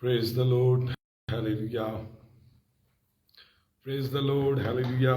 Praise the Lord. Hallelujah. Praise the Lord. Hallelujah.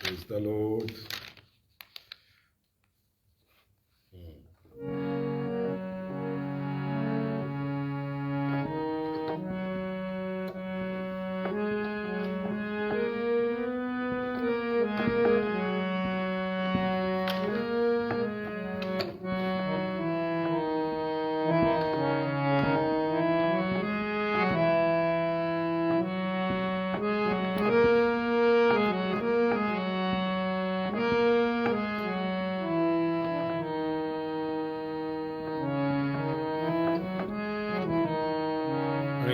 Praise the Lord.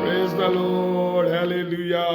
Praise the Lord, hallelujah.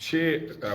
6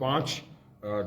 5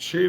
6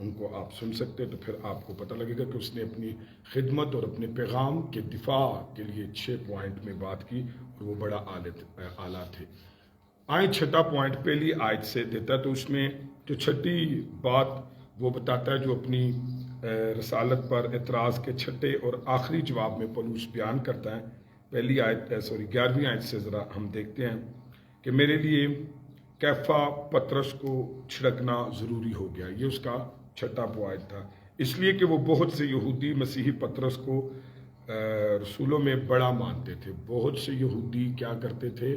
ان کو آپ سن سکتے تو پھر آپ کو پتہ لگے گا کہ اس نے اپنی خدمت اور اپنے پیغام کے دفاع کے لیے 6 پوائنٹ میں بات کی اور وہ بڑا اعلیٰ تھے۔ آئیں چھٹا پوائنٹ پہلی آیت سے دیتا ہے، تو اس میں جو چھٹی بات وہ بتاتا ہے جو اپنی رسالت پر اعتراض کے چھٹے اور آخری جواب میں پولس بیان کرتا ہے۔ پہلی آیت 11ویں آیت سے ذرا ہم دیکھتے ہیں کہ میرے لیے کیفا پطرس کو چھڑکنا ضروری ہو گیا، یہ اس کا چھٹا پوائنٹ تھا، اس لیے کہ وہ بہت سے یہودی مسیحی پطرس کو رسولوں میں بڑا مانتے تھے۔ بہت سے یہودی کیا کرتے تھے؟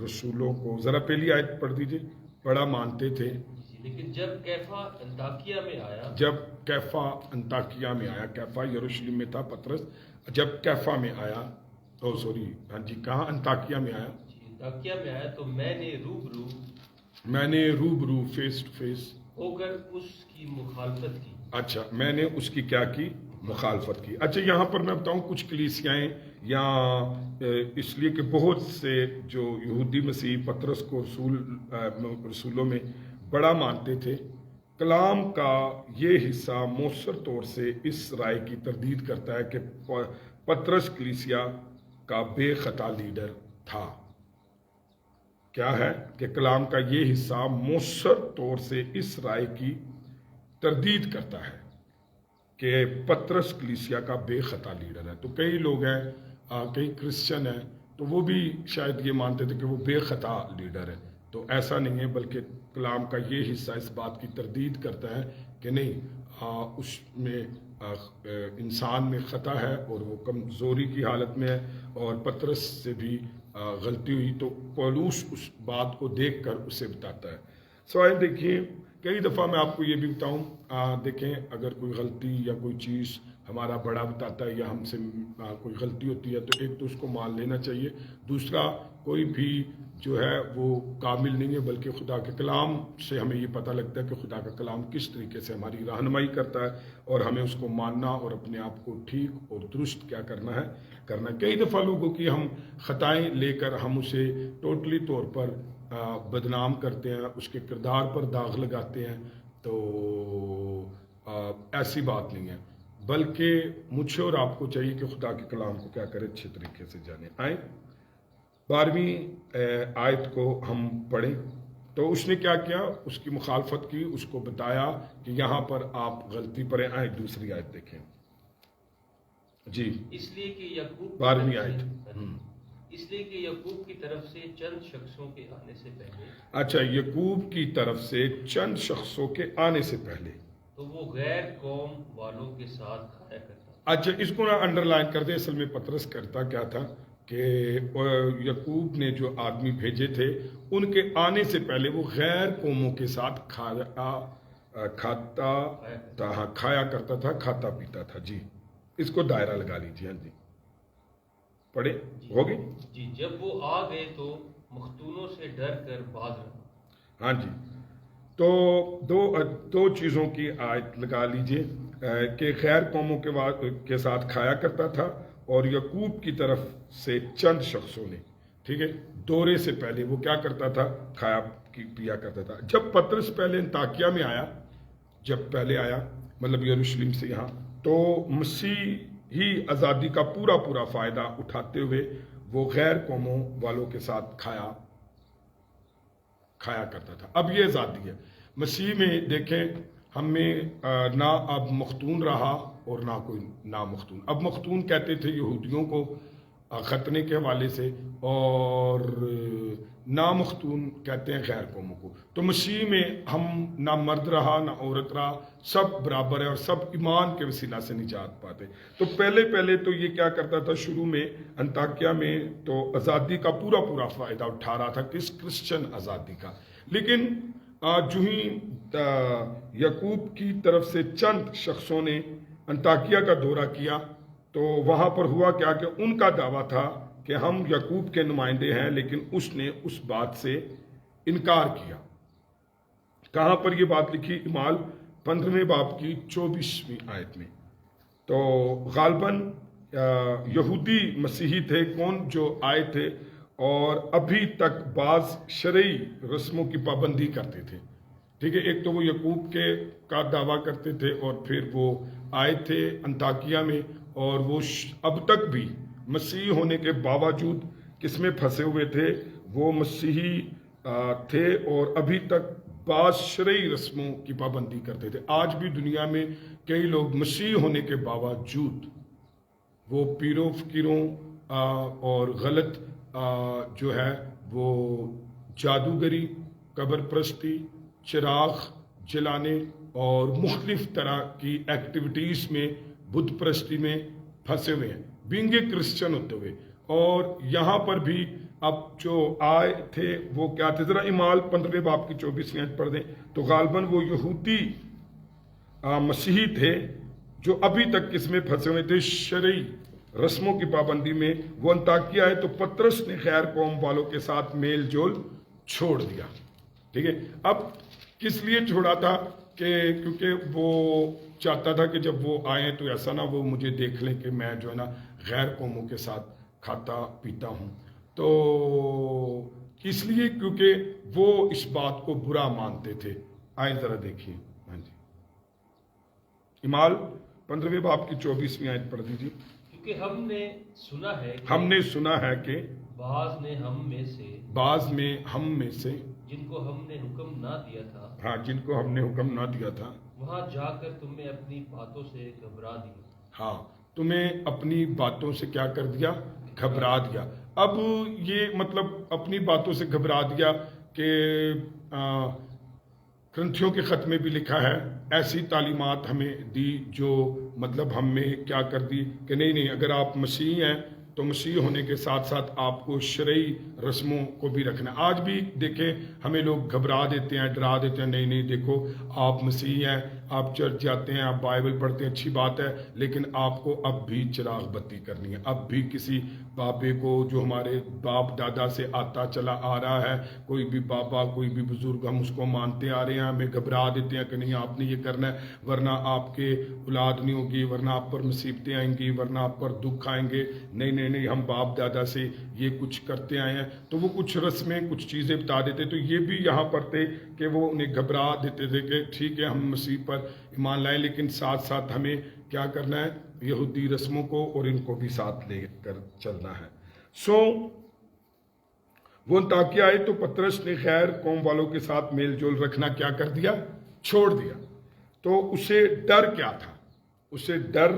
رسولوں کو، ذرا پہلی آیت پڑھ دیجئے، بڑا مانتے تھے۔ لیکن جب کیفا انطاکیہ میں آیا، کیفا یروشلم میں تھا پطرس، جب کیفا میں آیا، کہاں انطاکیہ میں آیا؟ انطاکیہ میں آیا تو میں نے روبرو فیس ٹو فیس ہو کر اس کی مخالفت کی۔ اچھا، میں نے اس کی کیا کی؟ مخالفت کی۔ اچھا، یہاں پر میں بتاؤں کچھ کلیسیائیں یا اس لیے کہ بہت سے جو یہودی مسیح پطرس کو رسولوں میں بڑا مانتے تھے، کلام کا یہ حصہ مؤثر طور سے اس رائے کی تردید کرتا ہے کہ پطرس کلیسیا کا بے خطا لیڈر تھا۔ کیا ہے کہ کلام کا یہ حصہ مؤثر طور سے اس رائے کی تردید کرتا ہے کہ پطرس کلیسیا کا بے خطا لیڈر ہے۔ تو کئی لوگ ہیں، کئی کرسچن ہیں، تو وہ بھی شاید یہ مانتے تھے کہ وہ بے خطا لیڈر ہے، تو ایسا نہیں ہے، بلکہ کلام کا یہ حصہ اس بات کی تردید کرتا ہے کہ نہیں، اس میں انسان میں خطا ہے اور وہ کمزوری کی حالت میں ہے اور پطرس سے بھی غلطی ہوئی، تو پولس اس بات کو دیکھ کر اسے بتاتا ہے۔ سوائے دیکھیے، کئی دفعہ میں آپ کو یہ بھی بتاؤں، دیکھیں اگر کوئی غلطی یا کوئی چیز ہمارا بڑا بتاتا ہے یا ہم سے کوئی غلطی ہوتی ہے تو ایک تو اس کو مان لینا چاہیے، دوسرا کوئی بھی جو ہے وہ کامل نہیں ہے، بلکہ خدا کے کلام سے ہمیں یہ پتہ لگتا ہے کہ خدا کا کلام کس طریقے سے ہماری رہنمائی کرتا ہے اور ہمیں اس کو ماننا اور اپنے آپ کو ٹھیک اور درست کیا کرنا ہے۔ کئی دفعہ لوگوں کی ہم خطائیں لے کر ہم اسے ٹوٹلی طور پر بدنام کرتے ہیں، اس کے کردار پر داغ لگاتے ہیں، تو ایسی بات نہیں ہے، بلکہ مجھے اور آپ کو چاہیے کہ خدا کے کلام کو کیا کرے، اچھے طریقے سے جانیں۔ آئیں 12ویں آیت کو ہم پڑھیں، تو اس نے کیا کیا؟ اس کی مخالفت کی، اس کو بتایا کہ یہاں پر آپ غلطی پر ہیں۔ آئیں دوسری آیت دیکھیں جی، اس لیے کہ یعقوب 12ویں آیت، اس لیے کہ یعقوب کی طرف سے چند شخصوں کے آنے سے پہلے، اچھا، یعقوب کی طرف سے چند شخصوں کے آنے سے پہلے تو وہ غیر قوم والوں کے ساتھ کھایا کرتا۔ اچھا، اس کو نہ انڈر لائن کر دیں، اصل میں پطرس کرتا کیا تھا کہ یعقوب نے جو آدمی بھیجے تھے ان کے آنے سے پہلے وہ غیر قوموں کے ساتھ کھایا کرتا تھا، کھاتا پیتا تھا۔ جی، اس کو دائرہ لگا لیجیے۔ ہاں جی، پڑھے ہوگی جی، جب وہ آ گئے تو مختونوں سے ڈر کر باز رہا۔ ہاں جی، تو دو چیزوں کی آیت لگا لیجیے کہ غیر قوموں کے ساتھ کھایا کرتا تھا اور یعقوب کی طرف سے چند شخصوں نے، ٹھیک ہے، دورے سے پہلے وہ کیا کرتا تھا؟ کھایا پیا کرتا تھا۔ جب پطرس پہلے انطاکیہ میں آیا، جب پہلے آیا مطلب یروشلم سے یہاں، تو مسیحی آزادی کا پورا فائدہ اٹھاتے ہوئے وہ غیر قوموں والوں کے ساتھ کھایا کرتا تھا۔ اب یہ آزادی ہے مسیح میں، دیکھیں ہم میں نہ اب مختون رہا اور نہ کوئی نامختون۔ اب مختون کہتے تھے یہودیوں کو ختنے کے حوالے سے، اور نامختون کہتے ہیں غیر قوموں کو۔ تو مسیح میں ہم نہ مرد رہا نہ عورت رہا، سب برابر ہے اور سب ایمان کے وسیلہ سے نجات پاتے۔ تو پہلے تو یہ کیا کرتا تھا؟ شروع میں انطاکیہ میں تو آزادی کا پورا فائدہ اٹھا رہا تھا، کس کرسچن آزادی کا، لیکن جو ہی یعقوب کی طرف سے چند شخصوں نے انطاکیہ کا دورہ کیا تو وہاں پر ہوا کیا کہ ان کا دعویٰ تھا کہ ہم یعقوب کے نمائندے ہیں، لیکن اس نے اس بات سے انکار کیا۔ کہاں پر یہ بات لکھی؟ اعمال 15ویں باب کی 24ویں آیت میں۔ تو غالباً یہودی مسیحی تھے کون جو آئے تھے اور ابھی تک بعض شرعی رسموں کی پابندی کرتے تھے، ٹھیک ہے، ایک تو وہ یعقوب کے کا دعویٰ کرتے تھے اور پھر وہ آئے تھے انطاکیہ میں، اور وہ اب تک بھی مسیحی ہونے کے باوجود کس میں پھنسے ہوئے تھے، وہ مسیحی تھے اور ابھی تک بعض شرعی رسموں کی پابندی کرتے تھے۔ آج بھی دنیا میں کئی لوگ مسیحی ہونے کے باوجود وہ پیروں فقیروں اور غلط جو ہے وہ جادوگری، قبر پرستی، چراغ جلانے اور مختلف طرح کی ایکٹیویٹیز میں، بت پرستی میں پھنسے ہوئے ہیں، بینگ اے کرسچن ہوتے ہوئے۔ اور یہاں پر بھی اب جو آئے تھے وہ کیا تھے، ذرا اعمال 15 باب کی 24 آیت پڑھ دیں تو غالباً وہ یہودی مسیحی تھے جو ابھی تک کس میں پھنسے ہوئے تھے، شرعی رسموں کی پابندی میں۔ وہ انطاکیہ آئے تو پطرس نے غیر قوم والوں کے ساتھ میل جول چھوڑ دیا۔ ٹھیک ہے، اب کس لیے چھوڑا تھا کہ کیونکہ وہ چاہتا تھا کہ جب وہ آئیں تو ایسا نہ وہ مجھے دیکھ لیں کہ میں جو ہے نا غیر قوموں کے ساتھ کھاتا پیتا ہوں، تو اس لیے کیونکہ وہ اس بات کو برا مانتے تھے۔ آئیں ذرا دیکھیے، ہاں جی، اعمال 15 باب کی 24 آیت پڑھ دیجیے۔ کیونکہ ہم نے سنا ہے کہ بعض نے ہم میں سے جن کو ہم نے حکم نہ دیا تھا، ہاں، جن کو ہم نے حکم نہ دیا تھا، وہاں جا کر تمہیں اپنی باتوں سے گھبرا دیا۔ ہاں، تمہیں اپنی باتوں سے کیا کر دیا، گھبرا دیا۔ اب یہ مطلب اپنی باتوں سے گھبرا دیا کہ کرنتھیوں کے خط میں بھی لکھا ہے، ایسی تعلیمات ہمیں دی جو مطلب ہم میں کیا کر دی کہ نہیں، اگر آپ مسیحی ہیں تو مسیح ہونے کے ساتھ ساتھ آپ کو شرعی رسموں کو بھی رکھنا ہے۔ آج بھی دیکھیں ہمیں لوگ گھبرا دیتے ہیں، ڈرا دیتے ہیں، نہیں دیکھو آپ مسیحی ہیں، آپ چرچ جاتے ہیں، آپ بائبل پڑھتے ہیں، اچھی بات ہے، لیکن آپ کو اب بھی چراغ بتی کرنی ہے۔ اب بھی کسی بابے کو جو ہمارے باپ دادا سے آتا چلا آ رہا ہے، کوئی بھی بابا، کوئی بھی بزرگ، ہم اس کو مانتے آ رہے ہیں، ہمیں گھبرا دیتے ہیں کہ نہیں آپ نے یہ کرنا ہے ورنہ آپ کے اولاد نہیں ہوگی، ورنہ آپ پر مصیبتیں آئیں گی، ورنہ آپ پر دکھ آئیں گے۔ نہیں، ہم باپ دادا سے یہ کچھ کرتے آئے ہیں، تو وہ کچھ رسمیں، کچھ چیزیں بتا دیتے۔ تو یہ بھی یہاں پر تھے کہ وہ انہیں گھبرا دیتے تھے کہ ٹھیک ہے ہم مسیح پر ایمان لائیں، لیکن ساتھ ساتھ ہمیں کیا کرنا ہے، یہودی رسموں کو اور ان کو بھی ساتھ لے کر چلنا ہے۔ وہ انطاکیہ آئے تو پطرس نے غیر قوم والوں کے ساتھ میل جول رکھنا کیا کر دیا، چھوڑ دیا۔ تو اسے ڈر کیا تھا؟ اسے ڈر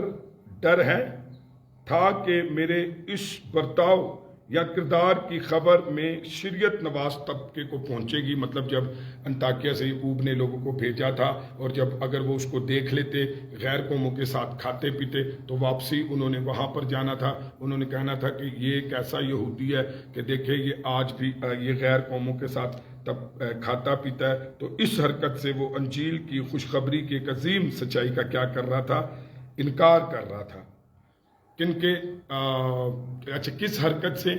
تھا کہ میرے اس برتاؤ یا کردار کی خبر میں شریعت نواز طبقے کو پہنچے گی۔ مطلب جب انطاکیہ سے یعقوب نے لوگوں کو بھیجا تھا اور جب اگر وہ اس کو دیکھ لیتے غیر قوموں کے ساتھ کھاتے پیتے تو واپسی انہوں نے وہاں پر جانا تھا، انہوں نے کہنا تھا کہ یہ ایک ایسا یہودی ہے کہ دیکھیں یہ آج بھی یہ غیر قوموں کے ساتھ تب کھاتا پیتا ہے۔ تو اس حرکت سے وہ انجیل کی خوشخبری کی ایک عظیم سچائی کا کیا کر رہا تھا، انکار کر رہا تھا۔ کس حرکت سے؟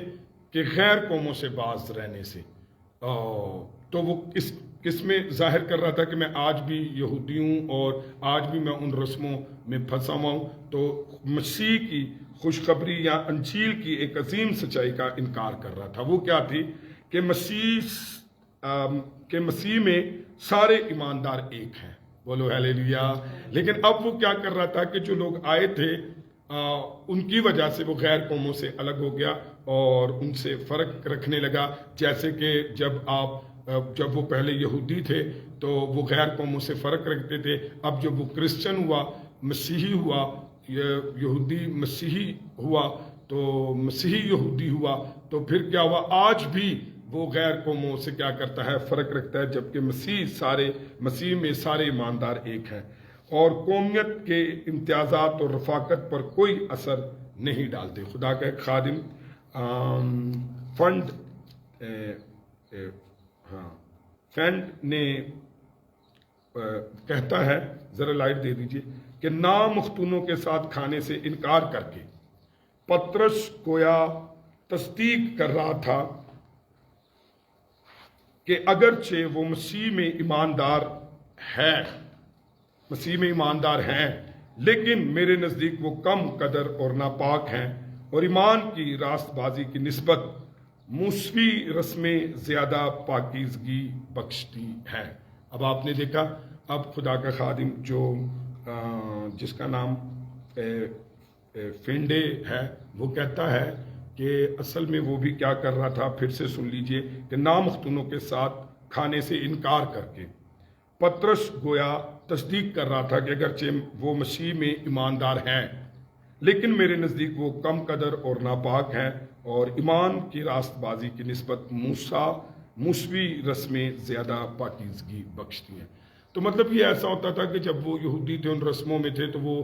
کہ غیر قوموں سے باز رہنے سے۔ تو وہ کس میں ظاہر کر رہا تھا کہ میں آج بھی یہودی ہوں اور آج بھی میں ان رسموں میں پھنسا ہوا ہوں۔ تو مسیح کی خوشخبری یا انجیل کی ایک عظیم سچائی کا انکار کر رہا تھا۔ وہ کیا تھی کہ مسیح میں سارے ایماندار ایک ہیں، بولو ہیلیلویا۔ لیکن اب وہ کیا کر رہا تھا کہ جو لوگ آئے تھے ان کی وجہ سے وہ غیر قوموں سے الگ ہو گیا اور ان سے فرق رکھنے لگا۔ جیسے کہ جب وہ پہلے یہودی تھے تو وہ غیر قوموں سے فرق رکھتے تھے، اب جب وہ کرسچن ہوا، مسیحی ہوا، یہودی مسیحی ہوا، تو مسیحی یہودی ہوا، تو پھر کیا ہوا، آج بھی وہ غیر قوموں سے کیا کرتا ہے، فرق رکھتا ہے، جبکہ مسیح میں سارے ایماندار ایک ہیں اور قومیت کے امتیازات اور رفاقت پر کوئی اثر نہیں ڈالتے۔ خدا کا ایک خادم فینڈ نے کہتا ہے، ذرا لائٹ دے دیجئے، کہ نامختونوں کے ساتھ کھانے سے انکار کر کے پطرس گویا تصدیق کر رہا تھا کہ اگرچہ وہ مسیح میں ایماندار ہیں لیکن میرے نزدیک وہ کم قدر اور ناپاک ہیں اور ایمان کی راست بازی کی نسبت موسوی رسمیں زیادہ پاکیزگی بخشتی ہیں۔ اب آپ نے دیکھا اب خدا کا خادم جو جس کا نام فینڈے ہے وہ کہتا ہے کہ اصل میں وہ بھی کیا کر رہا تھا، پھر سے سن لیجئے کہ نامختونوں کے ساتھ کھانے سے انکار کر کے پطرس گویا تصدیق کر رہا تھا کہ اگرچہ وہ مسیح میں ایماندار ہیں لیکن میرے نزدیک وہ کم قدر اور ناپاک ہیں اور ایمان کی راست بازی کی نسبت موسوی رسمیں زیادہ پاکیزگی بخشتی ہیں۔ تو مطلب یہ ایسا ہوتا تھا کہ جب وہ یہودی تھے ان رسموں میں تھے تو وہ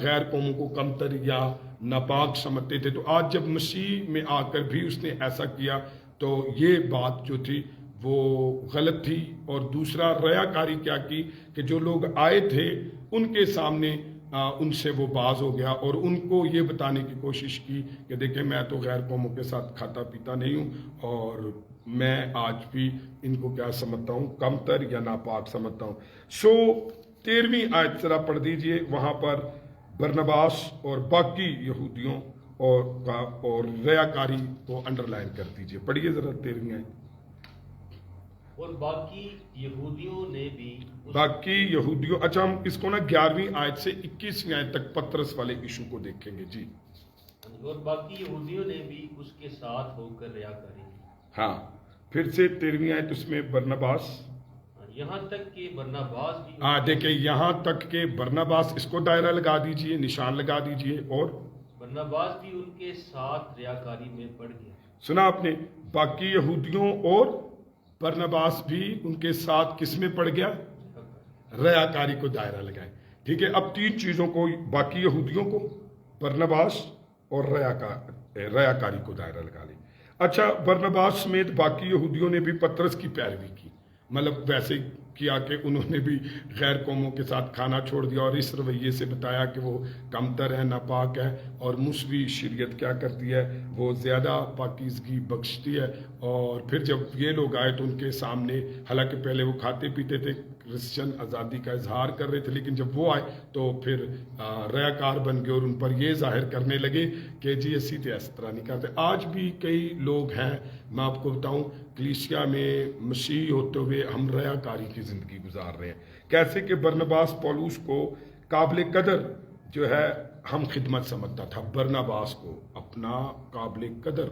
غیر قوموں کو کمتر یا ناپاک سمجھتے تھے، تو آج جب مسیح میں آ کر بھی اس نے ایسا کیا تو یہ بات جو تھی وہ غلط تھی۔ اور دوسرا ریاکاری کیا کی کہ جو لوگ آئے تھے ان کے سامنے ان سے وہ باز ہو گیا اور ان کو یہ بتانے کی کوشش کی کہ دیکھیں میں تو غیر قوموں کے ساتھ کھاتا پیتا نہیں ہوں اور میں آج بھی ان کو کیا سمجھتا ہوں، کمتر یا ناپاک سمجھتا ہوں۔ 13ویں آیت ذرا پڑھ دیجئے، وہاں پر برنباس اور باقی یہودیوں اور ریاکاری کو انڈر لائن کر دیجئے، پڑھیے ذرا 13ویں آیت۔ اور باقی یہودیوں نے بھی اچھا ہم اس کو نا 11ویں آیت سے 21ویں آیت تک پطرس والے ایشو کو دیکھیں گے جی۔ اور باقی یہودیوں نے بھی اس کے ساتھ ہو کر ریاکاری کی۔ ہاں پھر سے 13ویں آیت اس میں برنباس، یہاں تک کہ برنباس بھی دیکھیں یہاں تک کہ برنباس، اس کو دائرہ لگا دیجئے، نشان لگا دیجئے، اور برنباس بھی ان کے ساتھ ریاکاری میں پڑ گیا۔ سنا آپ نے، باقی یہودیوں اور برنباس بھی ان کے ساتھ کس میں پڑ گیا؟ ریاکاری کو دائرہ لگائے۔ ٹھیک ہے، اب 3 چیزوں کو، باقی یہودیوں کو، برنباس اور ریاکاری کو دائرہ لگا لیں۔ اچھا برنباس سمیت باقی یہودیوں نے بھی پطرس کی پیروی کی، مطلب ویسے کیا کہ انہوں نے بھی غیر قوموں کے ساتھ کھانا چھوڑ دیا اور اس رویے سے بتایا کہ وہ کمتر ہے، ناپاک ہے، اور موسوی شریعت کیا کرتی ہے، وہ زیادہ پاکیزگی بخشتی ہے۔ اور پھر جب یہ لوگ آئے تو ان کے سامنے، حالانکہ پہلے وہ کھاتے پیتے تھے، کرسچن آزادی کا اظہار کر رہے تھے، لیکن جب وہ آئے تو پھر ریاکار بن گئے اور ان پر یہ ظاہر کرنے لگے کہ جی اسی تو اس طرح نہیں کرتے۔ آج بھی کئی لوگ ہیں، میں آپ کو بتاؤں، کلیسیا میں مسیح ہوتے ہوئے ہم ریاکاری کی زندگی گزار رہے ہیں۔ کیسے کہ برنباس پولوس کو قابل قدر جو ہے ہم خدمت سمجھتا تھا، برنباس کو اپنا قابل قدر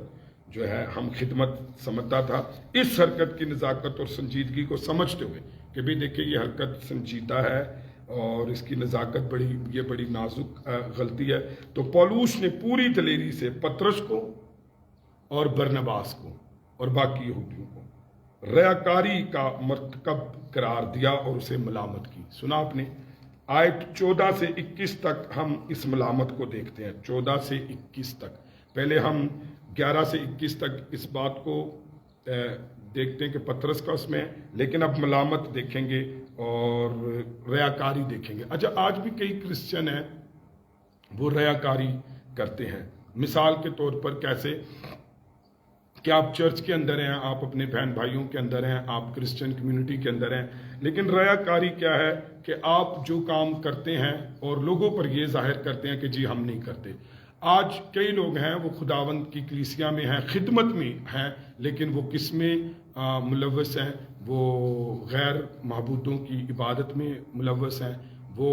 جو ہے ہم خدمت سمجھتا تھا، اس حرکت کی نزاکت اور سنجیدگی کو سمجھتے ہوئے کہ بھی دیکھیں یہ حرکت سنجیدہ ہے اور اس کی نزاکت بڑی نازک غلطی ہے۔ تو پولوس نے پوری دلیری سے پطرس کو اور برنباس کو اور باقی یہودیوں کو ریاکاری کا مرتکب قرار دیا اور اسے ملامت کی۔ سنا آپ نے، آیت 14 سے 21 تک ہم اس ملامت کو دیکھتے ہیں، 14 سے 21 تک۔ پہلے ہم 11 سے 21 تک اس بات کو دیکھتے ہیں کہ پطرس کا اس میں، لیکن اب ملامت دیکھیں گے اور ریاکاری دیکھیں گے۔ اچھا آج بھی کئی کرسچن ہیں وہ ریاکاری کرتے ہیں، مثال کے طور پر کیسے کہ آپ چرچ کے اندر ہیں، آپ اپنے بہن بھائیوں کے اندر ہیں، آپ کرسچن کمیونٹی کے اندر ہیں، لیکن ریاکاری کیا ہے کہ آپ جو کام کرتے ہیں اور لوگوں پر یہ ظاہر کرتے ہیں کہ جی ہم نہیں کرتے۔ آج کئی لوگ ہیں وہ خداوند کی کلیسیا میں ہیں، خدمت میں ہیں، لیکن وہ کس میں ملوث ہیں؟ وہ غیر معبودوں کی عبادت میں ملوث ہیں، وہ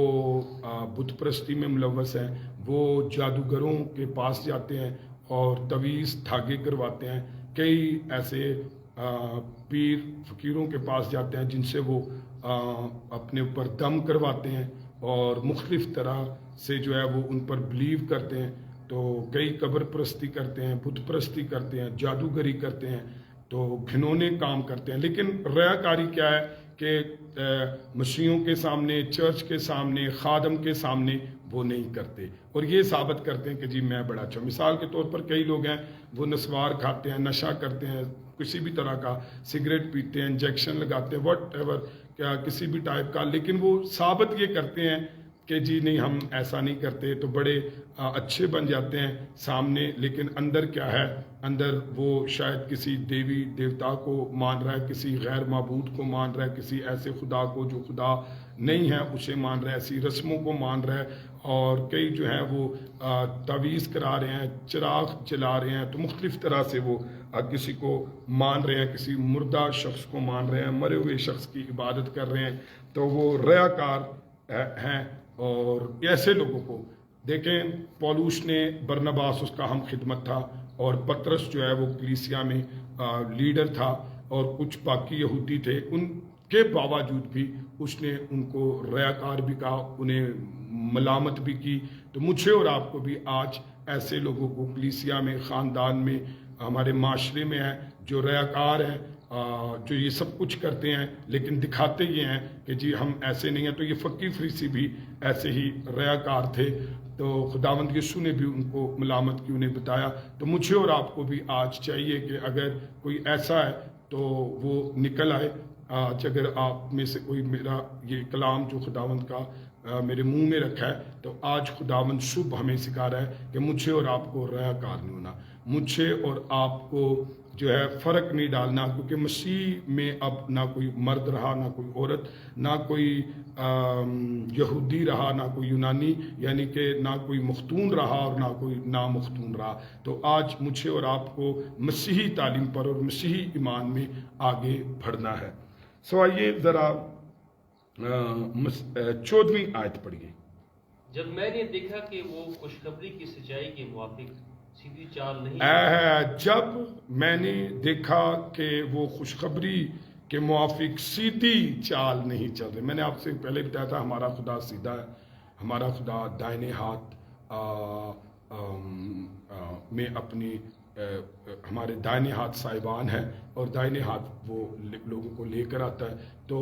بت پرستی میں ملوث ہیں، وہ جادوگروں کے پاس جاتے ہیں اور تویز دھاگے کرواتے ہیں، کئی ایسے پیر فقیروں کے پاس جاتے ہیں جن سے وہ اپنے اوپر دم کرواتے ہیں اور مختلف طرح سے جو ہے وہ ان پر بلیو کرتے ہیں۔ تو کئی قبر پرستی کرتے ہیں، بت پرستی کرتے ہیں، جادوگری کرتے ہیں، تو گھنونے کام کرتے ہیں۔ لیکن ریاکاری کیا ہے کہ مسیحیوں کے سامنے، چرچ کے سامنے، خادم کے سامنے وہ نہیں کرتے اور یہ ثابت کرتے ہیں کہ جی میں بڑا اچھا۔ مثال کے طور پر کئی لوگ ہیں وہ نسوار کھاتے ہیں، نشہ کرتے ہیں، کسی بھی طرح کا سگریٹ پیتے ہیں، انجیکشن لگاتے ہیں، واٹ ایور، کیا کسی بھی ٹائپ کا، لیکن وہ ثابت یہ کرتے ہیں کہ جی نہیں ہم ایسا نہیں کرتے، تو بڑے اچھے بن جاتے ہیں سامنے، لیکن اندر کیا ہے؟ اندر وہ شاید کسی دیوی دیوتا کو مان رہا ہے، کسی غیر معبود کو مان رہا ہے، کسی ایسے خدا کو جو خدا نہیں ہے اسے مان رہا ہے، ایسی رسموں کو مان رہا ہے اور کئی جو ہیں وہ تعویذ کرا رہے ہیں، چراغ جلا رہے ہیں، تو مختلف طرح سے وہ کسی کو مان رہے ہیں، کسی مردہ شخص کو مان رہے ہیں، مرے ہوئے شخص کی عبادت کر رہے ہیں، تو وہ ریاکار ہیں۔ اور ایسے لوگوں کو دیکھیں، پولوس نے برنباس اس کا ہم خدمت تھا، اور پطرس جو ہے وہ کلیسیا میں لیڈر تھا، اور کچھ باقی یہودی تھے، ان کے باوجود بھی اس نے ان کو ریاکار بھی کہا، انہیں ملامت بھی کی۔ تو مجھے اور آپ کو بھی آج ایسے لوگوں کو کلیسیا میں، خاندان میں، ہمارے معاشرے میں ہیں جو ریاکار ہیں، جو یہ سب کچھ کرتے ہیں لیکن دکھاتے یہ ہیں کہ جی ہم ایسے نہیں ہیں۔ تو یہ فقی فریسی بھی ایسے ہی ریاکار تھے، تو خداوند یسوع نے بھی ان کو ملامت کی، انہیں بتایا۔ تو مجھے اور آپ کو بھی آج چاہیے کہ اگر کوئی ایسا ہے تو وہ نکل آئے۔ آج اگر آپ میں سے کوئی میرا یہ کلام جو خداوند کا میرے منہ میں رکھا ہے، تو آج خداوند شبھ ہمیں سکھا رہا ہے کہ مجھے اور آپ کو ریاکار نہیں ہونا، مجھے اور آپ کو جو ہے فرق نہیں ڈالنا، کیونکہ مسیح میں اب نہ کوئی مرد رہا، نہ کوئی عورت، نہ کوئی یہودی رہا، نہ کوئی یونانی، یعنی کہ نہ کوئی مختون رہا اور نہ کوئی نامختون رہا۔ تو آج مجھے اور آپ کو مسیحی تعلیم پر اور مسیحی ایمان میں آگے بڑھنا ہے۔ سو آئیے ذرا 14ویں آیت پڑھیے۔ جب میں نے دیکھا کہ وہ خوشخبری کی سچائی کے موافق سیدھی چال نہیں، جب میں نے دیکھا کہ وہ خوشخبری کے موافق سیدھی چال نہیں چل رہے۔ میں نے آپ سے پہلے بتایا تھا ہمارا خدا سیدھا ہے، ہمارا خدا دائنے ہاتھ میں اپنی ہمارے دائنے ہاتھ صاحبان ہے، اور دائنے ہاتھ وہ لوگوں کو لے کر آتا ہے۔ تو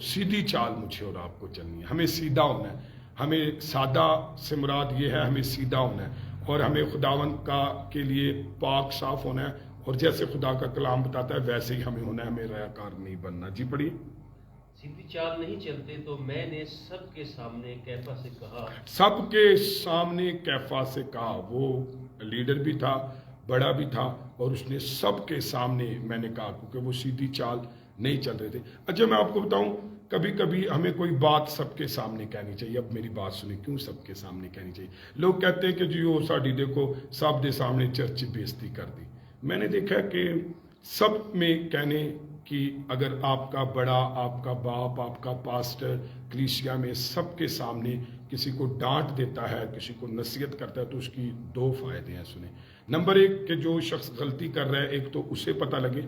سیدھی چال مجھے اور آپ کو چلنی ہے، ہمیں سیدھا ہونا ہے۔ ہمیں سادہ سے مراد یہ ہے ہمیں سیدھا ہونا ہے، اور ہمیں خداوند کا کے لیے پاک صاف ہونا ہے، اور جیسے خدا کا کلام بتاتا ہے ویسے ہی ہمیں ہونا ہے، ہمیں ریاکار نہیں بننا۔ جی پڑھیے۔ سیدھی چال نہیں چلتے تو میں نے سب کے سامنے کیفا سے کہا، سب کے سامنے کیفا سے کہا، وہ لیڈر بھی تھا، بڑا بھی تھا، اور اس نے سب کے سامنے میں نے کہا، کیونکہ وہ سیدھی چال نہیں چل رہے تھے۔ اچھا میں آپ کو بتاؤں، کبھی کبھی ہمیں کوئی بات سب کے سامنے کہنی چاہیے۔ اب میری بات سنیں، کیوں سب کے سامنے کہنی چاہیے؟ لوگ کہتے ہیں کہ جی وہ ساڑی دیکھو سب دے سامنے چرچ بےزتی کر دی۔ میں نے دیکھا کہ سب میں کہنے کی، اگر آپ کا بڑا، آپ کا باپ، آپ کا پاسٹر کلیسیا میں سب کے سامنے کسی کو ڈانٹ دیتا ہے، کسی کو نصیحت کرتا ہے، تو اس کی دو فائدے ہیں، سنیں۔ نمبر ایک کہ جو شخص غلطی کر رہا ہے، ایک تو اسے پتہ لگے،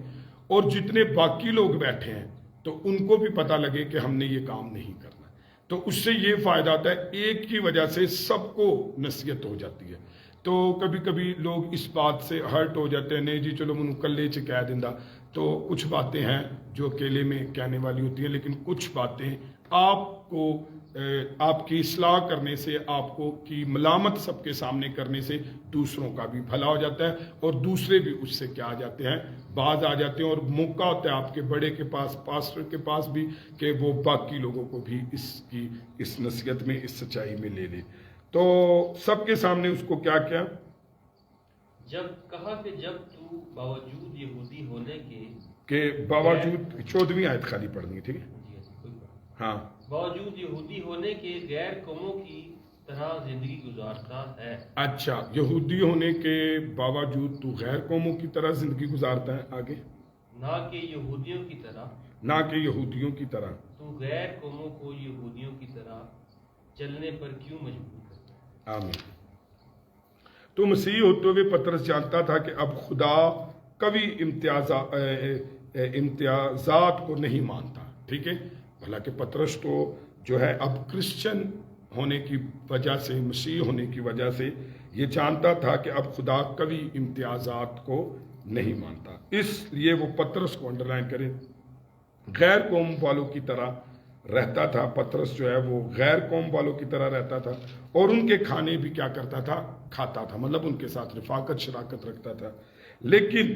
اور جتنے باقی لوگ بیٹھے ہیں تو ان کو بھی پتہ لگے کہ ہم نے یہ کام نہیں کرنا۔ تو اس سے یہ فائدہ آتا ہے، ایک کی وجہ سے سب کو نصیحت ہو جاتی ہے۔ تو کبھی کبھی لوگ اس بات سے ہرٹ ہو جاتے ہیں، نہیں جی چلو منو کلے چ کہہ دیندا۔ تو کچھ باتیں ہیں جو اکیلے میں کہنے والی ہوتی ہیں، لیکن کچھ باتیں آپ کو آپ کی اصلاح کرنے سے، آپ کو کی ملامت سب کے سامنے کرنے سے دوسروں کا بھی بھلا ہو جاتا ہے، اور دوسرے بھی اس سے کیا آ جاتے ہیں، باز آ جاتے ہیں، اور موقع ہوتا ہے آپ کے بڑے کے پاس، پاسٹر کے پاس بھی، کہ وہ باقی لوگوں کو بھی اس نصیحت میں، اس سچائی میں لے لے۔ تو سب کے سامنے اس کو کیا کیا؟ جب کہا کہ جب تو باوجود یہودی ہونے کے، کہ باوجود 14ویں آیت خالی پڑھنی ہے، ٹھیک ہے؟ ہاں، باوجود یہودی ہونے کے غیر قوموں کی طرح زندگی گزارتا ہے۔ اچھا، یہودی ہونے کے باوجود تو غیر قوموں کی طرح زندگی گزارتا ہے۔ آگے، نہ کہ یہودیوں کی طرح، نہ کہ یہودیوں کی طرح۔ تو غیر قوموں کو یہودیوں کی طرح چلنے پر کیوں مجبور کرتا ہے؟ آمین۔ تو مسیح ہوتے ہوئے پطرس جانتا تھا کہ اب خدا کبھی امتیازات کو نہیں مانتا، ٹھیک ہے؟ حالانکہ پطرس تو جو ہے اب کرسچن ہونے کی وجہ سے، مسیح ہونے کی وجہ سے یہ جانتا تھا کہ اب خدا کبھی امتیازات کو نہیں مانتا، اس لیے وہ پطرس کو انڈرلائن کرے، غیر قوم والوں کی طرح رہتا تھا۔ پطرس جو ہے وہ غیر قوم والوں کی طرح رہتا تھا، اور ان کے کھانے بھی کیا کرتا تھا؟ کھاتا تھا، مطلب ان کے ساتھ رفاقت شراکت رکھتا تھا۔ لیکن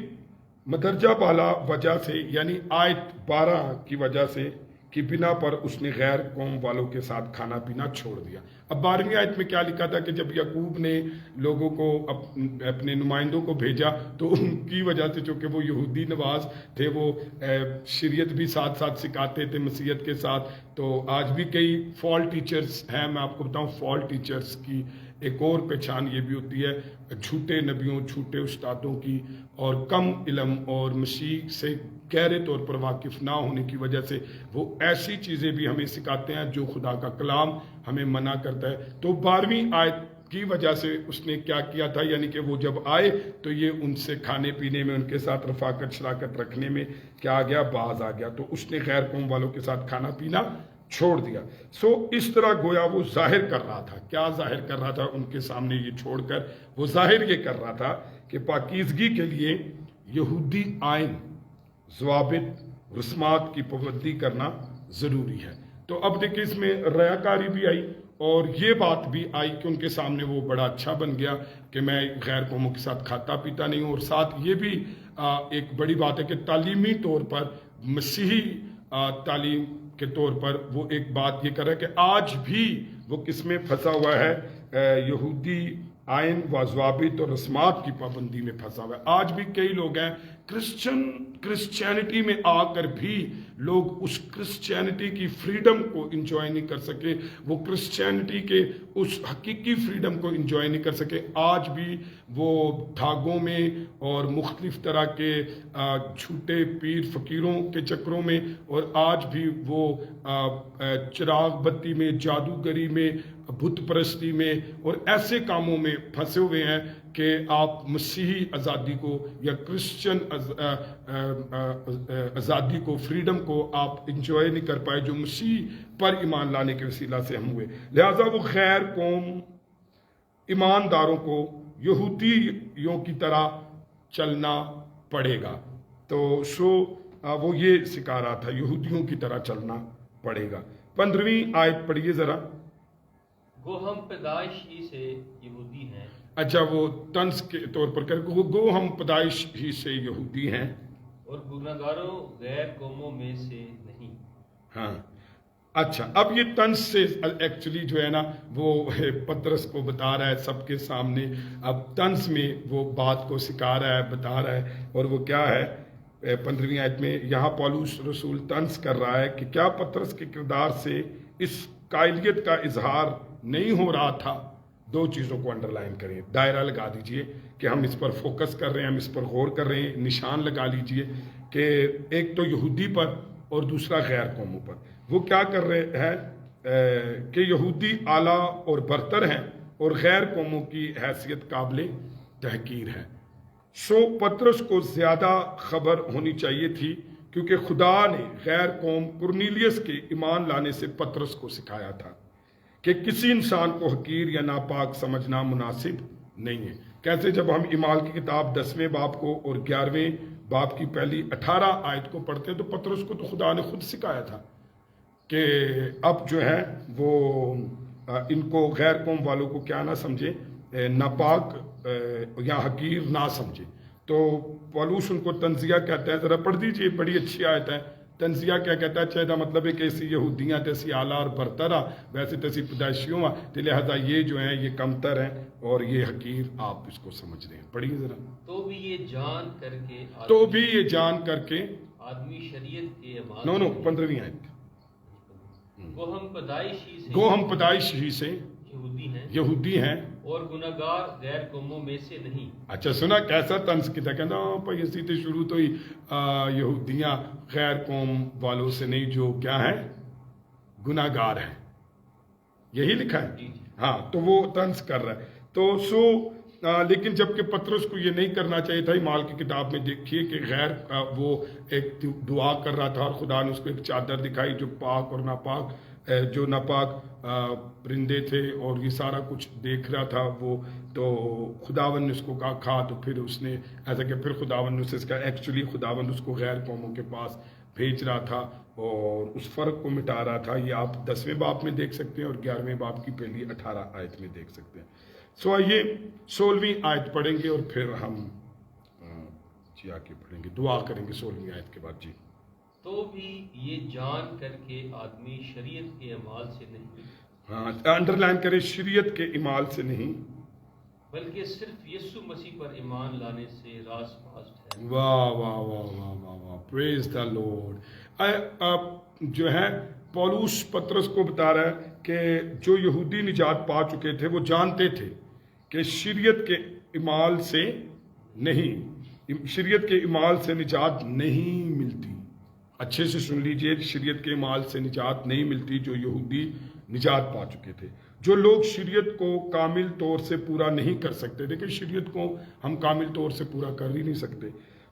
مدرجہ بالا وجہ سے، یعنی آیت 12 کی وجہ سے کی بنا پر اس نے غیر قوم والوں کے ساتھ کھانا پینا چھوڑ دیا۔ اب 12ویں آیت میں کیا لکھا تھا کہ جب یعقوب نے لوگوں کو اپنے نمائندوں کو بھیجا تو ان کی وجہ سے چونکہ وہ یہودی نواز تھے، وہ شریعت بھی ساتھ ساتھ سکھاتے تھے مسیحیت کے ساتھ، تو آج بھی کئی فال ٹیچرز ہیں۔ میں آپ کو بتاؤں فال ٹیچرز کی ایک اور پہچان یہ بھی ہوتی ہے جھوٹے نبیوں، جھوٹے استادوں کی، اور کم علم اور مسیح سے گہرے طور پر واقف نہ ہونے کی وجہ سے وہ ایسی چیزیں بھی ہمیں سکھاتے ہیں جو خدا کا کلام ہمیں منع کرتا ہے۔ تو 12ویں آیت کی وجہ سے اس نے کیا کیا تھا، یعنی کہ وہ جب آئے تو یہ ان سے کھانے پینے میں، ان کے ساتھ رفاقت شراکت رکھنے میں کیا آ گیا، باز آ گیا، تو اس نے غیر قوم والوں کے ساتھ کھانا پینا چھوڑ دیا۔ اس طرح گویا وہ ظاہر کر رہا تھا، کیا ظاہر کر رہا تھا ان کے سامنے یہ چھوڑ کر؟ وہ ظاہر یہ کر رہا تھا کہ پاکیزگی کے لیے یہودی آئین، ضوابط، رسومات کی پابندی کرنا ضروری ہے۔ تو اب دیکھیں اس میں ریاکاری بھی آئی اور یہ بات بھی آئی کہ ان کے سامنے وہ بڑا اچھا بن گیا کہ میں غیر قوموں کے ساتھ کھاتا پیتا نہیں ہوں، اور ساتھ یہ بھی ایک بڑی بات ہے کہ تعلیمی طور پر، مسیحی تعلیم کے طور پر وہ ایک بات یہ کر رہا ہے کہ آج بھی وہ کس میں پھنسا ہوا ہے، یہودی آئین و ضوابط اور رسومات کی پابندی میں پھنسا ہوا ہے۔ آج بھی کئی لوگ ہیں کرسچینٹی میں آ کر بھی لوگ اس کرسچینٹی کی فریڈم کو انجوائے نہیں کر سکے، وہ کرسچینٹی کے اس حقیقی فریڈم کو انجوائے نہیں کر سکے۔ آج بھی وہ دھاگوں میں اور مختلف طرح کے جھوٹے پیر فقیروں کے چکروں میں، اور آج بھی وہ چراغ بتی میں، جادوگری میں، بت پرستی میں اور ایسے کاموں میں پھنسے ہوئے ہیں کہ آپ مسیحی آزادی کو یا کرسچن آزادی کو، فریڈم کو آپ انجوائے نہیں کر پائے جو مسیح پر ایمان لانے کے وسیلہ سے ہم ہوئے۔ لہٰذا وہ غیر قوم ایمانداروں کو یہودیوں کی طرح چلنا پڑے گا۔ تو وہ یہ سکھا رہا تھا، یہودیوں کی طرح چلنا پڑے گا۔ 15ویں آیت پڑھیے ذرا۔ گو ہم پیدائش ہی سے یہودی ہیں۔ اچھا، وہ طنز کے طور پر کر گو ہم پیدائش ہی سے یہودی ہیں اور گناہگاروں غیر قوموں میں سے نہیں۔ ہاں، اچھا، اب یہ طنز سے ایکچولی جو ہے نا وہ پطرس کو بتا رہا ہے سب کے سامنے، اب طنز میں وہ بات کو سکھا رہا ہے، بتا رہا ہے، اور وہ کیا ہے 15ویں آیت میں یہاں پولس رسول طنز کر رہا ہے کہ کیا پطرس کے کردار سے اس قائلیت کا اظہار نہیں ہو رہا تھا؟ دو چیزوں کو انڈرلائن کریں، دائرہ لگا دیجئے کہ ہم اس پر فوکس کر رہے ہیں، ہم اس پر غور کر رہے ہیں، نشان لگا لیجئے کہ ایک تو یہودی پر اور دوسرا غیر قوموں پر۔ وہ کیا کر رہے ہیں کہ یہودی اعلیٰ اور برتر ہیں اور غیر قوموں کی حیثیت قابل تحقیر ہے۔ پطرس کو زیادہ خبر ہونی چاہیے تھی کیونکہ خدا نے غیر قوم کرنیلیس کے ایمان لانے سے پطرس کو سکھایا تھا کہ کسی انسان کو حقیر یا ناپاک سمجھنا مناسب نہیں ہے۔ کیسے؟ جب ہم اعمال کی کتاب 10ویں باب کو اور 11ویں باب کی پہلی 18 آیت کو پڑھتے ہیں تو پطرس کو تو خدا نے خود سکھایا تھا کہ اب جو ہے وہ ان کو غیر قوم والوں کو کیا نہ سمجھے، ناپاک یا حقیر نہ سمجھے۔ تو پولس ان کو تنزیہ کہتا ہے، ذرا پڑھ دیجئے، بڑی اچھی آیت ہے۔ تنزیہ کیا کہتا ہے؟ چاہے دا مطلب ہے کہ ایسی یہودیاں تیسی اعلیٰ اور برتر ویسے تیسی پیدائشیوں تو لہذا یہ جو ہیں یہ کمتر ہیں اور یہ حقیر آپ اس کو سمجھ رہے ہیں۔ پڑھیے ذرا۔ تو بھی یہ جان کر کے آدمی شریعت کے نو 15ویں آیت، گو ہم پیدائش ہی سے یہودی ہیں اور گناہگار غیر قوموں میں سے نہیں۔ اچھا، سنا کیسا طنز کیا، کہنا بھائی اسی تو شروع تو ہی یہودیاں غیر قوم والوں سے نہیں جو کیا ہیں، گناہگار ہیں، یہی لکھا ہے۔ ہاں، تو وہ طنز کر رہا ہے۔ تو لیکن جبکہ پطرس کو یہ نہیں کرنا چاہیے تھا، اعمال کی کتاب میں دیکھیے کہ وہ ایک دعا کر رہا تھا اور خدا نے اس کو ایک چادر دکھائی جو پاک اور ناپاک، جو ناپاک پرندے تھے اور یہ سارا کچھ دیکھ رہا تھا وہ، تو خداوند نے اس کو کہا کھا، تو پھر اس نے ایسا کہ پھر خداوند نے اس کا ایکچولی خداوند اس کو غیر قوموں کے پاس بھیج رہا تھا اور اس فرق کو مٹا رہا تھا۔ یہ آپ 10ویں باب میں دیکھ سکتے ہیں اور 11ویں باب کی پہلی 18 آیت میں دیکھ سکتے ہیں۔ آئیے 16ویں آیت پڑھیں گے اور پھر ہم آ کے پڑھیں گے، دعا کریں گے 16ویں آیت کے بعد۔ جی تو بھی یہ جان کر کے آدمی شریعت کے اعمال سے نہیں، ہاں انڈر لائن کرے، شریعت کے اعمال سے نہیں، بلکہ صرف یسوع مسیح پر ایمان لانے سے راست باز ٹھہرے۔ واہ واہ واہ واہ واہ واہ، پریز دا لارڈ۔ جو ہے پولوس پطرس کو بتا رہا ہے کہ جو یہودی نجات پا چکے تھے وہ جانتے تھے کہ شریعت کے اعمال سے نہیں، شریعت کے اعمال سے نجات نہیں ملتی۔ اچھے سے سن لیجئے، شریعت کے اعمال سے نجات نہیں ملتی۔ جو یہودی نجات پا چکے تھے، جو لوگ شریعت کو کامل طور سے پورا نہیں کر سکتے، دیکھیں شریعت کو ہم کامل طور سے پورا کر ہی نہیں سکتے،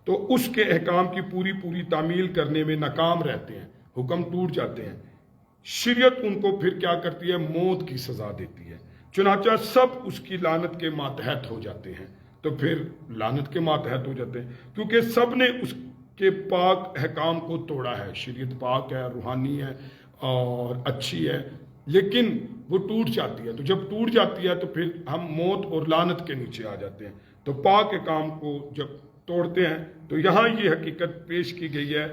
تو اس کے احکام کی پوری تعمیل کرنے میں ناکام رہتے ہیں، حکم ٹوٹ جاتے ہیں۔ شریعت ان کو پھر کیا کرتی ہے؟ موت کی سزا دیتی ہے، چنانچہ سب اس کی لعنت کے ماتحت ہو جاتے ہیں۔ تو پھر لعنت کے ماتحت ہو جاتے ہیں کیونکہ سب نے اس کے پاک احکام کو توڑا ہے۔ شریعت پاک ہے، روحانی ہے اور اچھی ہے، لیکن وہ ٹوٹ جاتی ہے۔ تو جب ٹوٹ جاتی ہے تو پھر ہم موت اور لعنت کے نیچے آ جاتے ہیں۔ تو پاک احکام کو جب توڑتے ہیں تو یہاں یہ حقیقت پیش کی گئی ہے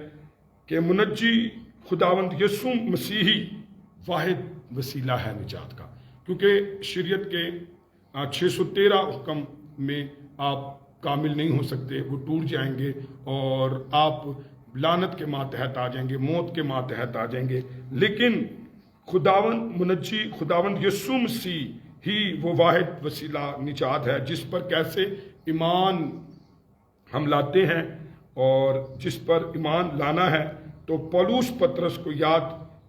کہ منجی خداوند یسوع مسیحی واحد وسیلہ ہے نجات کا، کیونکہ شریعت کے 613 حکم میں آپ کامل نہیں ہو سکتے، وہ ٹوٹ جائیں گے اور آپ لعنت کے ماتحت آ جائیں گے، موت کے ماتحت آ جائیں گے۔ لیکن خداوند منجی خداوند یسوع مسیح ہی وہ واحد وسیلہ نجات ہے، جس پر کیسے ایمان ہم لاتے ہیں، اور جس پر ایمان لانا ہے تو پولوس پطرس کو یاد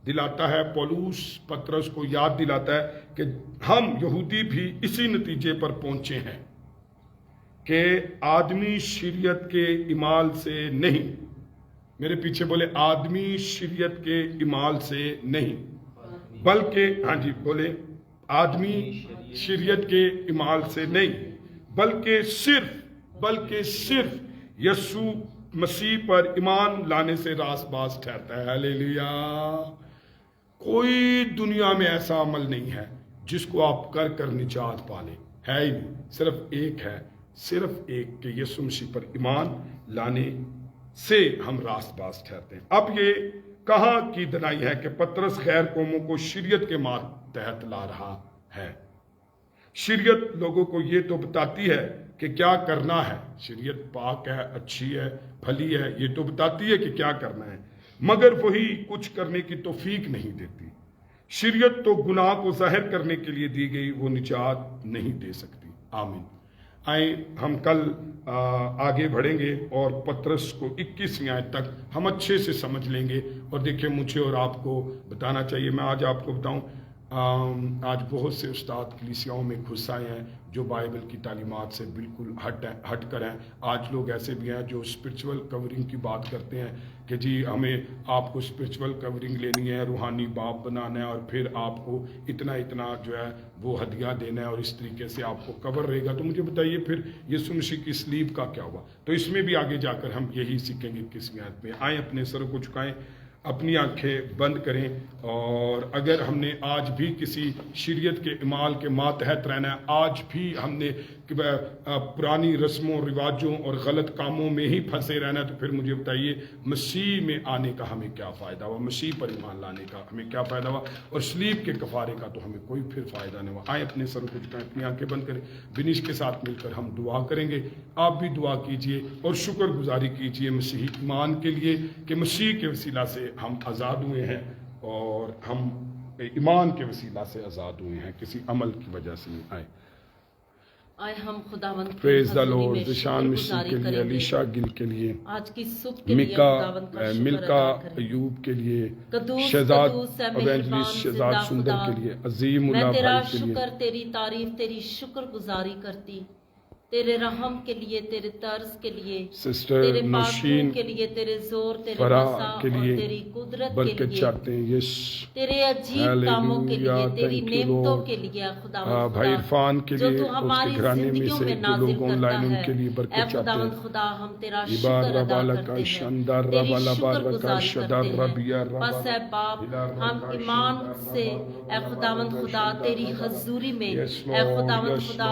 دلاتا ہے، پولوس پطرس کو یاد دلاتا ہے کہ ہم یہودی بھی اسی نتیجے پر پہنچے ہیں کہ آدمی شریعت کے اعمال سے نہیں، میرے پیچھے بولے، آدمی شریعت کے اعمال سے نہیں بلکہ، ہاں جی بولے، آدمی شریعت کے اعمال سے نہیں بلکہ صرف یسوع مسیح پر ایمان لانے سے راست باز ٹھہرتا ہے۔ ہلیلویا۔ کوئی دنیا میں ایسا عمل نہیں ہے جس کو آپ کر کر نجات پالیں، ہے ہی نہیں، صرف ایک ہے، صرف ایک، کہ یسوع مسیح پر ایمان لانے سے ہم راست باز ٹھہرتے ہیں۔ اب یہ کہاں کی دلائی ہے کہ پطرس غیر قوموں کو شریعت کے ماتحت لا رہا ہے؟ شریعت لوگوں کو یہ تو بتاتی ہے کہ کیا کرنا ہے، شریعت پاک ہے، اچھی ہے، بھلی ہے، یہ تو بتاتی ہے کہ کیا کرنا ہے، مگر وہی کچھ کرنے کی توفیق نہیں دیتی۔ شریعت تو گناہ کو ظاہر کرنے کے لیے دی گئی، وہ نجات نہیں دے سکتی۔ آمین۔ آئیں ہم کل آگے بڑھیں گے اور پطرس کو 21ویں آیت تک ہم اچھے سے سمجھ لیں گے، اور دیکھیں مجھے اور آپ کو بتانا چاہیے، میں آج آپ کو بتاؤں، آج بہت سے استاد کلیسیاؤں میں گھس آئے ہیں جو بائبل کی تعلیمات سے بالکل ہٹ کر ہیں۔ آج لوگ ایسے بھی ہیں جو اسپرچول کورنگ کی بات کرتے ہیں کہ جی ہمیں آپ کو اسپرچول کورنگ لینی ہے، روحانی باپ بنانا ہے، اور پھر آپ کو اتنا جو ہے وہ ہدیہ دینا ہے، اور اس طریقے سے آپ کو کور رہے گا۔ تو مجھے بتائیے پھر یسوع مسیح کی صلیب کا کیا ہوا؟ تو اس میں بھی آگے جا کر ہم یہی سیکھیں گے 21ویں آیت میں۔ آئیں اپنے سر کو جھکائیں، اپنی آنکھیں بند کریں، اور اگر ہم نے آج بھی کسی شریعت کے اعمال کے ماتحت رہنا ہے، آج بھی ہم نے پرانی رسموں رواجوں اور غلط کاموں میں ہی پھنسے رہنا ہے، تو پھر مجھے بتائیے مسیح میں آنے کا ہمیں کیا فائدہ ہوا؟ مسیح پر ایمان لانے کا ہمیں کیا فائدہ ہوا؟ اور صلیب کے کفارے کا تو ہمیں کوئی پھر فائدہ نہیں ہوا۔ آئیں اپنے سر کو جھکائیں، اپنی آنکھیں بند کریں، بنش کے ساتھ مل کر ہم دعا کریں گے۔ آپ بھی دعا کیجئے اور شکر گزاری کیجئے مسیحی ایمان کے لیے کہ مسیح کے وسیلہ سے ہم آزاد ہوئے ہیں، اور ہم ایمان کے وسیلہ سے آزاد ہوئے ہیں، کسی عمل کی وجہ سے نہیں۔ آئے ہم خداوند کی پریز دا حضوری لارڈ، میں ذیشان شکر مسیح گزاری کے لیے، کریں گے۔ علیشا گل کے لیے، آج کی صبح کے لیے خداوند کا شکر ملکا ادا کریں۔ ایوب کے لیے، قدوس شہزاد قدوس ہے ایونجلسٹ مہربان شہزاد زندہ سندر خدا، کے لیے، عظیم میں اللہ تیرا بھائی کے لیے، شکر، تیری تعریف، تیری شکر گزاری کرتی، تیرے رحم کے لیے، تیرے طرز کے لیے، سسٹر تیرے نوشین پاکوں کے لیے، تیرے زور، تیرے فرا وسع کے اور لیے تیری قدرت کے برکت لیے، چاہتے ہیں۔ یس تیرے عجیب کاموں کے لیے، Hallelujah, تیری thank you, نعمتوں Lord. کے لیے خداوند بھائی خدا، عرفان کے جو لیے، تو اس کے ہماری گھرانے میں زندگیوں سے میں جو نازل لوگ آن لائن کرتا ان کے لیے ہے۔ برکت اے چاہتے خداوند ہیں۔ خدا، ہم تیرا عبار شکر ادا ربالا کرتے کا ہیں، شندر تیری ربالا شکر باربا کا گزاری شدر کرتے ربیا ہیں۔ ربا بس اے باپ، ہم ایمان سے اے خداوند خدا تیری حضوری میں، اے خداوند خدا